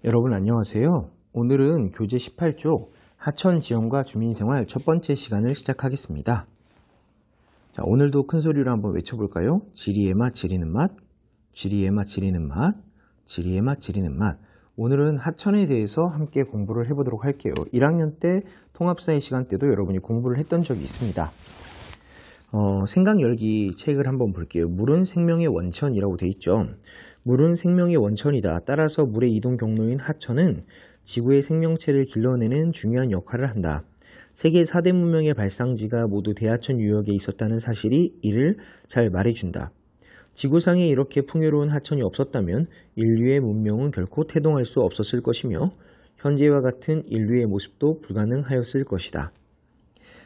여러분 안녕하세요. 오늘은 교재 18쪽 하천 지형과 주민생활 첫 번째 시간을 시작하겠습니다. 자, 오늘도 큰 소리로 한번 외쳐볼까요? 지리의 맛 지리는 맛, 지리의 맛 지리는 맛, 지리의 맛 지리는 맛. 오늘은 하천에 대해서 함께 공부를 해보도록 할게요. 1학년 때 통합사회 시간 때도 여러분이 공부를 했던 적이 있습니다. 생각 열기 책을 한번 볼게요. 물은 생명의 원천이라고 되어 있죠. 물은 생명의 원천이다. 따라서 물의 이동 경로인 하천은 지구의 생명체를 길러내는 중요한 역할을 한다. 세계 4대 문명의 발상지가 모두 대하천 유역에 있었다는 사실이 이를 잘 말해준다. 지구상에 이렇게 풍요로운 하천이 없었다면 인류의 문명은 결코 태동할 수 없었을 것이며 현재와 같은 인류의 모습도 불가능하였을 것이다.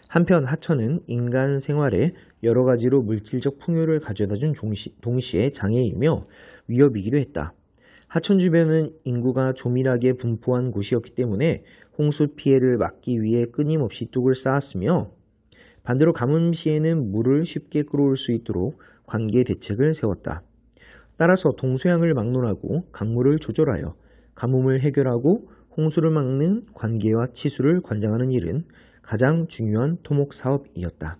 한편 하천은 인간 생활에 여러 가지로 물질적 풍요를 가져다준 동시에 장애이며 위협이기도 했다. 하천 주변은 인구가 조밀하게 분포한 곳이었기 때문에 홍수 피해를 막기 위해 끊임없이 뚝을 쌓았으며 반대로 가뭄시에는 물을 쉽게 끌어올 수 있도록 관계 대책을 세웠다. 따라서 동서양을 막론하고 강물을 조절하여 가뭄을 해결하고 홍수를 막는 관계와 치수를 관장하는 일은 가장 중요한 토목 사업이었다.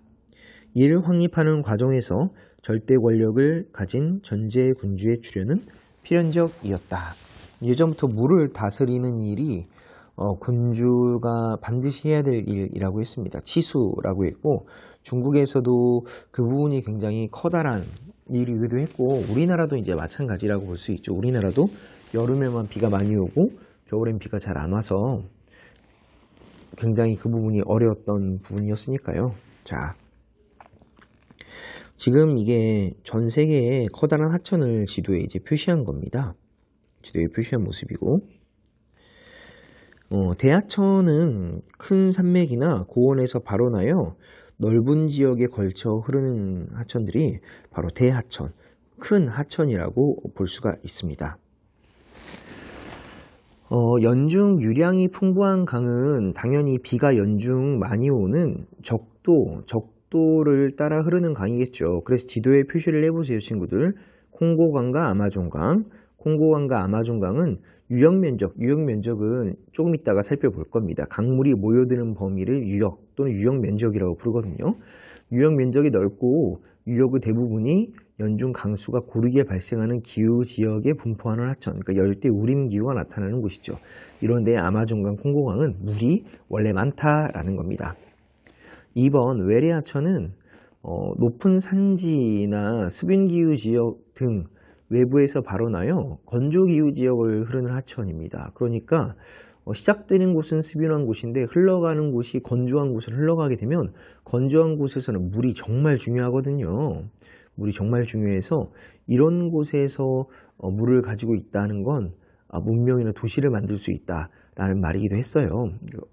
이를 확립하는 과정에서 절대 권력을 가진 전제 군주의 출현은 필연적이었다. 예전부터 물을 다스리는 일이 군주가 반드시 해야 될 일이라고 했습니다. 치수라고 했고 중국에서도 그 부분이 굉장히 커다란 일이기도 했고 우리나라도 이제 마찬가지라고 볼 수 있죠. 우리나라도 여름에만 비가 많이 오고 겨울엔 비가 잘 안 와서 굉장히 그 부분이 어려웠던 부분이었으니까요. 자, 지금 이게 전 세계의 커다란 하천을 지도에 이제 표시한 겁니다. 지도에 표시한 모습이고, 대하천은 큰 산맥이나 고원에서 발원하여 넓은 지역에 걸쳐 흐르는 하천들이 바로 대하천, 큰 하천이라고 볼 수가 있습니다. 연중 유량이 풍부한 강은 당연히 비가 연중 많이 오는 적도를 따라 흐르는 강이겠죠. 그래서 지도에 표시를 해보세요, 친구들. 콩고강과 아마존강. 콩고강과 아마존강은 유역면적은 조금 이따가 살펴볼 겁니다. 강물이 모여드는 범위를 유역 또는 유역면적이라고 부르거든요. 유역면적이 넓고 유역의 대부분이 연중 강수가 고르게 발생하는 기후 지역에 분포하는 하천, 그러니까 열대 우림 기후가 나타나는 곳이죠. 이런 데 아마존강, 콩고강은 물이 원래 많다라는 겁니다. 2번 외래 하천은 높은 산지나 수분 기후 지역 등 외부에서 발원하여 건조 기후 지역을 흐르는 하천입니다. 그러니까 시작되는 곳은 수변한 곳인데 흘러가는 곳이 건조한 곳을 흘러가게 되면 건조한 곳에서는 물이 정말 중요하거든요. 물이 정말 중요해서 이런 곳에서 물을 가지고 있다는 건 문명이나 도시를 만들 수 있다라는 말이기도 했어요.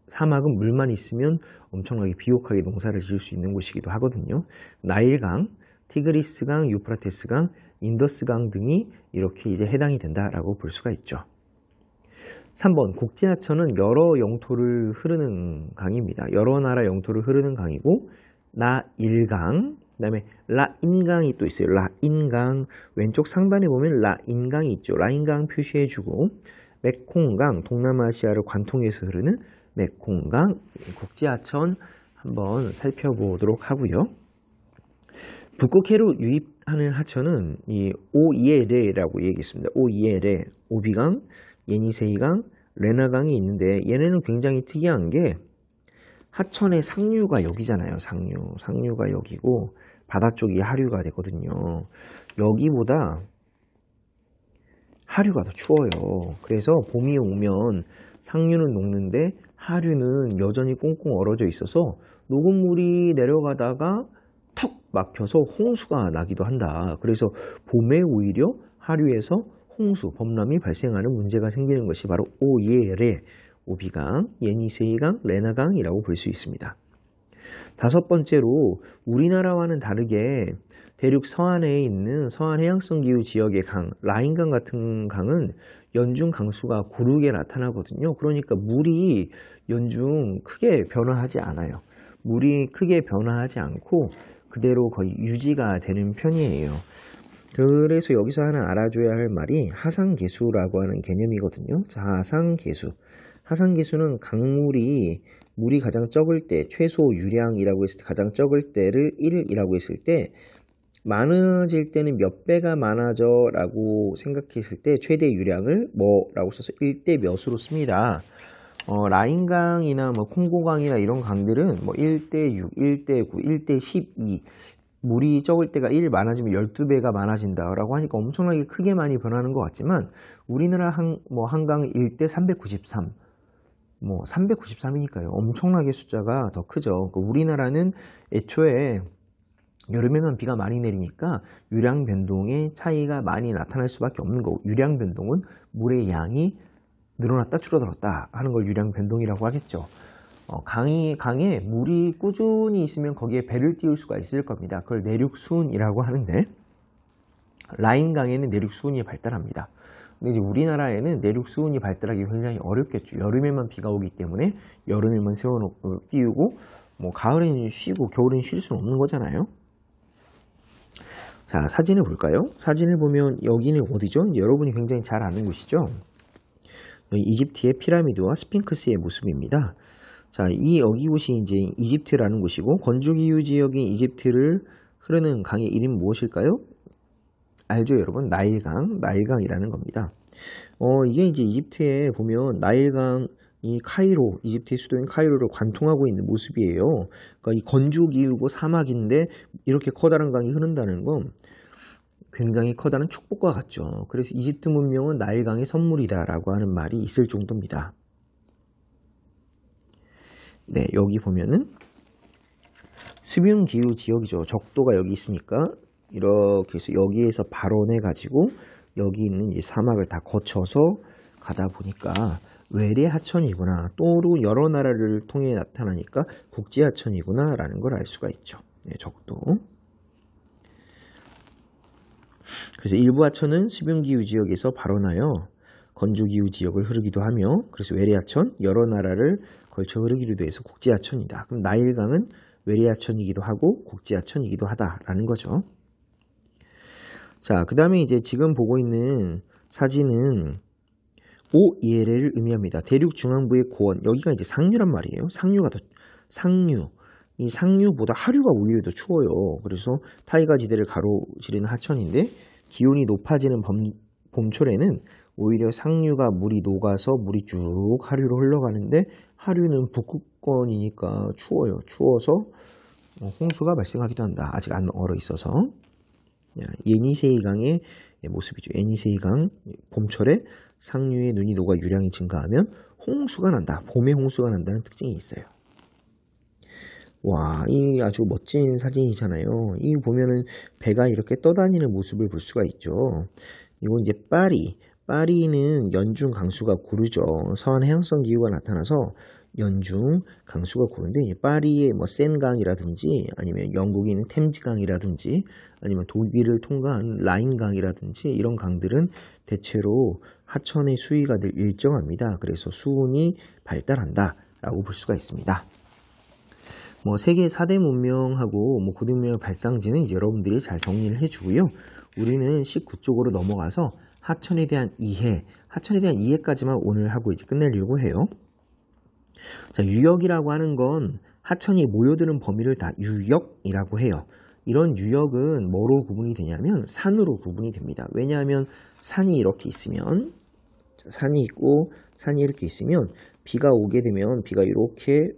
사막은 물만 있으면 엄청나게 비옥하게 농사를 지을 수 있는 곳이기도 하거든요. 나일강, 티그리스강, 유프라테스강, 인더스강 등이 이렇게 이제 해당이 된다라고 볼 수가 있죠. 3번 국제하천은 여러 영토를 흐르는 강입니다. 여러 나라 영토를 흐르는 강이고 나일강, 그 다음에 라인강이 또 있어요. 라인강 왼쪽 상단에 보면 라인강이 있죠. 라인강 표시해주고 메콩강 동남아시아를 관통해서 흐르는 메콩강 국제하천 한번 살펴보도록 하고요. 북극해로 유입하는 하천은 이 오이에레라고 얘기했습니다. 오이에레, 오비강, 예니세이강, 레나강이 있는데 얘네는 굉장히 특이한 게 하천의 상류가 여기잖아요. 상류가 여기고 바다 쪽이 하류가 되거든요. 여기보다 하류가 더 추워요. 그래서 봄이 오면 상류는 녹는데 하류는 여전히 꽁꽁 얼어져 있어서 녹은 물이 내려가다가 턱 막혀서 홍수가 나기도 한다. 그래서 봄에 오히려 하류에서 홍수, 범람이 발생하는 문제가 생기는 것이 바로 오예레, 오비강, 예니세이강, 레나강이라고 볼 수 있습니다. 5번째로 우리나라와는 다르게 대륙 서안에 있는 서안 해양성 기후 지역의 강, 라인강 같은 강은 연중 강수가 고르게 나타나거든요. 그러니까 물이 연중 크게 변화하지 않아요. 물이 크게 변화하지 않고 그대로 거의 유지가 되는 편이에요. 그래서 여기서 하나 알아줘야 할 말이 하상계수라고 하는 개념이거든요. 자, 하상계수. 하상계수는 물이 가장 적을 때, 최소 유량이라고 했을 때, 가장 적을 때를 1이라고 했을 때, 많아질 때는 몇 배가 많아져 라고 생각했을 때 최대 유량을 뭐라고 써서 1대 몇으로 씁니다. 라인강이나 뭐 콩고강이나 이런 강들은 뭐 1대 6, 1대 9, 1대 12 물이 적을 때가 1 많아지면 12배가 많아진다라고 하니까 엄청나게 크게 많이 변하는 것 같지만 우리나라 한강은 1대 393 뭐 393이니까요. 엄청나게 숫자가 더 크죠. 그러니까 우리나라는 애초에 여름에만 비가 많이 내리니까 유량 변동의 차이가 많이 나타날 수밖에 없는 거고, 유량 변동은 물의 양이 늘어났다 줄어들었다 하는 걸 유량 변동이라고 하겠죠. 강에 물이 꾸준히 있으면 거기에 배를 띄울 수가 있을 겁니다. 그걸 내륙수운이라고 하는데, 라인강에는 내륙수운이 발달합니다. 근데 이제 우리나라에는 내륙수운이 발달하기 굉장히 어렵겠죠. 여름에만 비가 오기 때문에 여름에만 세워놓고 띄우고, 뭐 가을에는 쉬고 겨울에는 쉴 수는 없는 거잖아요. 자, 사진을 볼까요? 사진을 보면 여기는 어디죠? 여러분이 굉장히 잘 아는 곳이죠. 이집트의 피라미드와 스핑크스의 모습입니다. 자, 여기 곳이 이제 이집트라는 곳이고, 건조기후 지역인 이집트를 흐르는 강의 이름이 무엇일까요? 알죠, 여러분? 나일강이라는 겁니다. 이게 이제 이집트에 보면 나일강, 이 카이로, 이집트의 수도인 카이로를 관통하고 있는 모습이에요. 그러니까 이 건조기후고 사막인데 이렇게 커다란 강이 흐른다는 건 굉장히 커다란 축복과 같죠. 그래서 이집트 문명은 나일강의 선물이다라고 하는 말이 있을 정도입니다. 네, 여기 보면은 수변기후 지역이죠. 적도가 여기 있으니까 이렇게 해서 여기에서 발원해 가지고 여기 있는 이 사막을 다 거쳐서 가다 보니까 외래 하천이구나, 또로 여러 나라를 통해 나타나니까 국지 하천이구나 라는 걸 알 수가 있죠. 네, 적도. 그래서 일부 하천은 수변기후 지역에서 발원하여 건조기후 지역을 흐르기도 하며, 그래서 외래 하천, 여러 나라를 걸쳐 흐르기도 해서 국지 하천이다. 그럼 나일강은 외래 하천이기도 하고 국지 하천이기도 하다라는 거죠. 자, 그 다음에 이제 지금 보고 있는 사진은 오이에레를 의미합니다. 대륙 중앙부의 고원, 여기가 이제 상류란 말이에요. 상류. 이 상류보다 하류가 오히려 더 추워요. 그래서 타이가 지대를 가로지르는 하천인데, 기온이 높아지는 봄철에는 오히려 상류가 물이 녹아서 물이 쭉 하류로 흘러가는데, 하류는 북극권이니까 추워요. 추워서 홍수가 발생하기도 한다. 아직 안 얼어 있어서. 예니세이강의 모습이죠. 예니세이강, 봄철에 상류의 눈이 녹아 유량이 증가하면 홍수가 난다. 봄에 홍수가 난다는 특징이 있어요. 와, 이 아주 멋진 사진이잖아요. 이 보면은 배가 이렇게 떠다니는 모습을 볼 수가 있죠. 이건 이제 파리는 연중 강수가 고르죠. 서한 해양성 기후가 나타나서 연중 강수가 고른데, 파리의 뭐 센강이라든지 아니면 영국에 있는 템즈강이라든지 아니면 독일을 통과한 라인강이라든지 이런 강들은 대체로 하천의 수위가 늘 일정합니다. 그래서 수온이 발달한다라고 볼 수가 있습니다. 뭐 세계 4대 문명하고 뭐 고등문명 발상지는 이제 여러분들이 잘 정리를 해주고요. 우리는 19쪽으로 넘어가서 하천에 대한 이해까지만 오늘 하고 이제 끝내려고 해요. 자, 유역이라고 하는 건 하천이 모여드는 범위를 다 유역이라고 해요. 이런 유역은 뭐로 구분이 되냐면 산으로 구분이 됩니다. 왜냐하면 산이 이렇게 있으면, 산이 있고 산이 이렇게 있으면 비가 오게 되면 비가 이렇게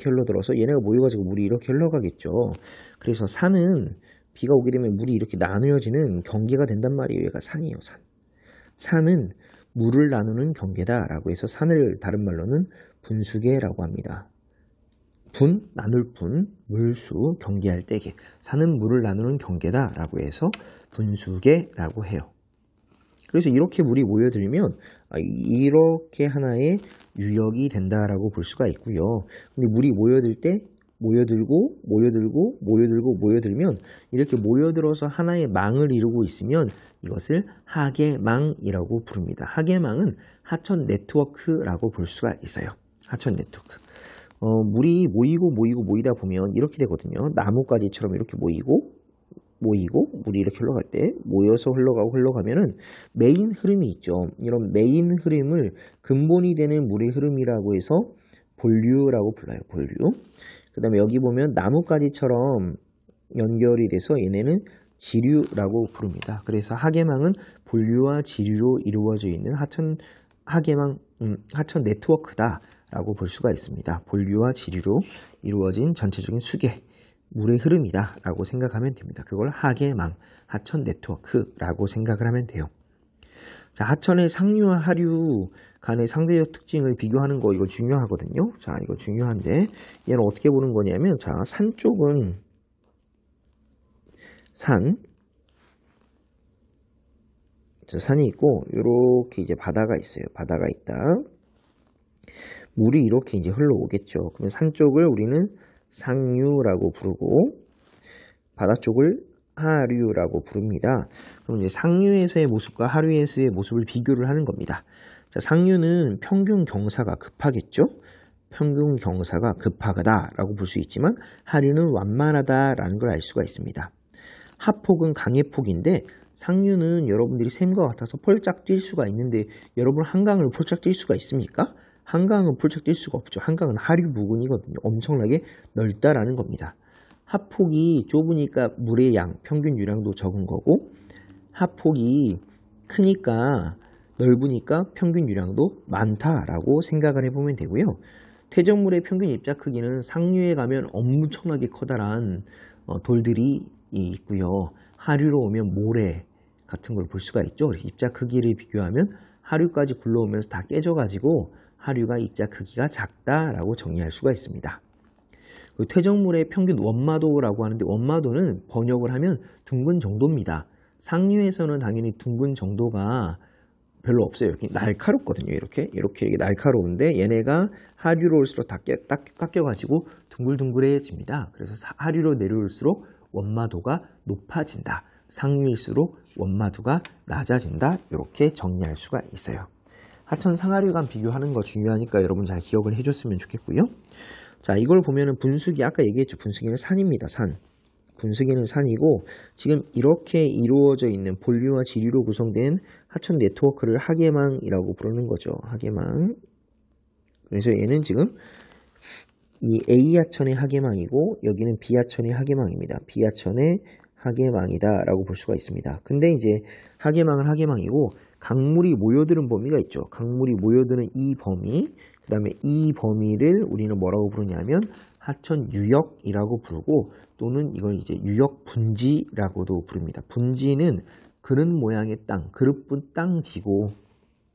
흘러들어서 얘네가 모여가지고 물이 이렇게 흘러가겠죠. 그래서 산은 비가 오게 되면 물이 이렇게 나누어지는 경계가 된단 말이에요. 얘가 산이에요. 산은 물을 나누는 경계다라고 해서 산을 다른 말로는 분수계라고 합니다. 나눌 물수, 경계할 때계. 산은 물을 나누는 경계다라고 해서 분수계라고 해요. 그래서 이렇게 물이 모여들면 이렇게 하나의 유역이 된다라고 볼 수가 있고요. 근데 물이 모여들면 이렇게 모여들어서 하나의 망을 이루고 있으면 이것을 하계망이라고 부릅니다. 하계망은 하천 네트워크라고 볼 수가 있어요. 하천 네트워크. 물이 모이다 보면 이렇게 되거든요. 나뭇가지처럼 이렇게 모이고 모이고 물이 이렇게 흘러갈 때 모여서 흘러가면은 메인 흐름이 있죠. 이런 메인 흐름을 근본이 되는 물의 흐름이라고 해서 본류라고 불러요. 본류. 그 다음에 여기 보면 나뭇가지처럼 연결이 돼서 얘네는 지류라고 부릅니다. 그래서 하계망은 본류와 지류로 이루어져 있는 하천 네트워크다라고 볼 수가 있습니다. 본류와 지류로 이루어진 전체적인 수계, 물의 흐름이다라고 생각하면 됩니다. 그걸 하계망, 하천 네트워크라고 생각을 하면 돼요. 자, 하천의 상류와 하류 간의 상대적 특징을 비교하는 거 이거 중요하거든요. 자, 이거 중요한데 얘는 어떻게 보는 거냐면, 자, 산 쪽은 산이 있고 이렇게 이제 바다가 있어요. 바다가 있다. 물이 이렇게 이제 흘러오겠죠. 그러면 산 쪽을 우리는 상류라고 부르고 바다 쪽을 하류라고 부릅니다. 그럼 이제 상류에서의 모습과 하류에서의 모습을 비교를 하는 겁니다. 자, 상류는 평균 경사가 급하겠죠. 평균 경사가 급하다라고 볼 수 있지만 하류는 완만하다라는 걸 알 수가 있습니다. 하폭은 강의 폭인데 상류는 여러분들이 샘과 같아서 폴짝 뛸 수가 있는데 여러분 한강을 폴짝 뛸 수가 있습니까? 한강은 폴짝 뛸 수가 없죠. 한강은 하류 부근이거든요. 엄청나게 넓다라는 겁니다. 하폭이 좁으니까 물의 양, 평균 유량도 적은 거고 하폭이 크니까 넓으니까 평균 유량도 많다라고 생각을 해보면 되고요. 퇴적물의 평균 입자 크기는 상류에 가면 엄청나게 커다란 돌들이 있고요. 하류로 오면 모래 같은 걸 볼 수가 있죠. 그래서 입자 크기를 비교하면 하류까지 굴러오면서 다 깨져가지고 하류가 입자 크기가 작다라고 정의할 수가 있습니다. 퇴적물의 평균 원마도라고 하는데 원마도는 번역을 하면 둥근 정도입니다. 상류에서는 당연히 둥근 정도가 별로 없어요. 날카롭거든요. 이렇게 날카로운데 얘네가 하류로 올수록 다 깎여가지고 둥글둥글해집니다. 그래서 하류로 내려올수록 원마도가 높아진다. 상류일수록 원마도가 낮아진다. 이렇게 정리할 수가 있어요. 하천 상하류 간 비교하는 거 중요하니까 여러분 잘 기억을 해줬으면 좋겠고요. 자, 이걸 보면은 분수기, 아까 얘기했죠. 분수기는 산입니다. 산. 분수기는 산이고 지금 이렇게 이루어져 있는 본류와 지류로 구성된 하천 네트워크를 하계망이라고 부르는 거죠. 하계망. 그래서 얘는 지금 이 A하천의 하계망이고 여기는 B하천의 하계망입니다. B하천의 하계망이다 라고 볼 수가 있습니다. 근데 이제 하계망은 하계망이고 강물이 모여드는 범위가 있죠. 강물이 모여드는 이 범위, 그 다음에 이 범위를 우리는 뭐라고 부르냐면 하천 유역이라고 부르고 또는 이걸 이제 유역 분지라고도 부릅니다. 분지는 그릇 모양의 땅, 그릇분 땅지고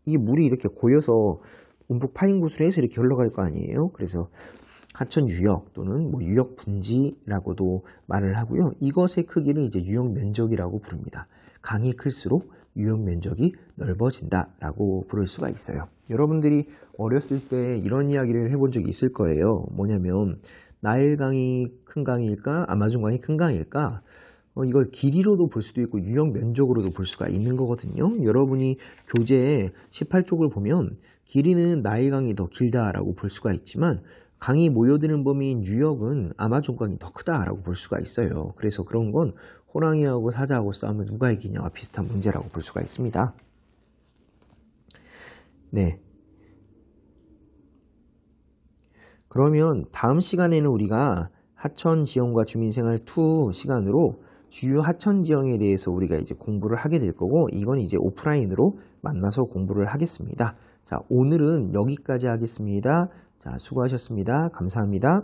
이게 물이 이렇게 고여서 움푹 파인 곳으로 해서 이렇게 흘러갈 거 아니에요. 그래서 하천 유역 또는 뭐 유역 분지라고도 말을 하고요. 이것의 크기를 이제 유역 면적이라고 부릅니다. 강이 클수록 유역 면적이 넓어진다라고 부를 수가 있어요. 여러분들이 어렸을 때 이런 이야기를 해본 적이 있을 거예요. 뭐냐면 나일강이 큰 강일까? 아마존강이 큰 강일까? 이걸 길이로도 볼 수도 있고 유역 면적으로도 볼 수가 있는 거거든요. 여러분이 교재 18쪽을 보면 길이는 나일강이 더 길다라고 볼 수가 있지만 강이 모여드는 범위인 유역은 아마존강이 더 크다라고 볼 수가 있어요. 그래서 그런 건 호랑이하고 사자하고 싸우면 누가 이기냐와 비슷한 문제라고 볼 수가 있습니다. 네. 그러면 다음 시간에는 우리가 하천지형과 주민생활 2 시간으로 주요 하천지형에 대해서 우리가 이제 공부를 하게 될 거고 이건 이제 오프라인으로 만나서 공부를 하겠습니다. 자, 오늘은 여기까지 하겠습니다. 자, 수고하셨습니다. 감사합니다.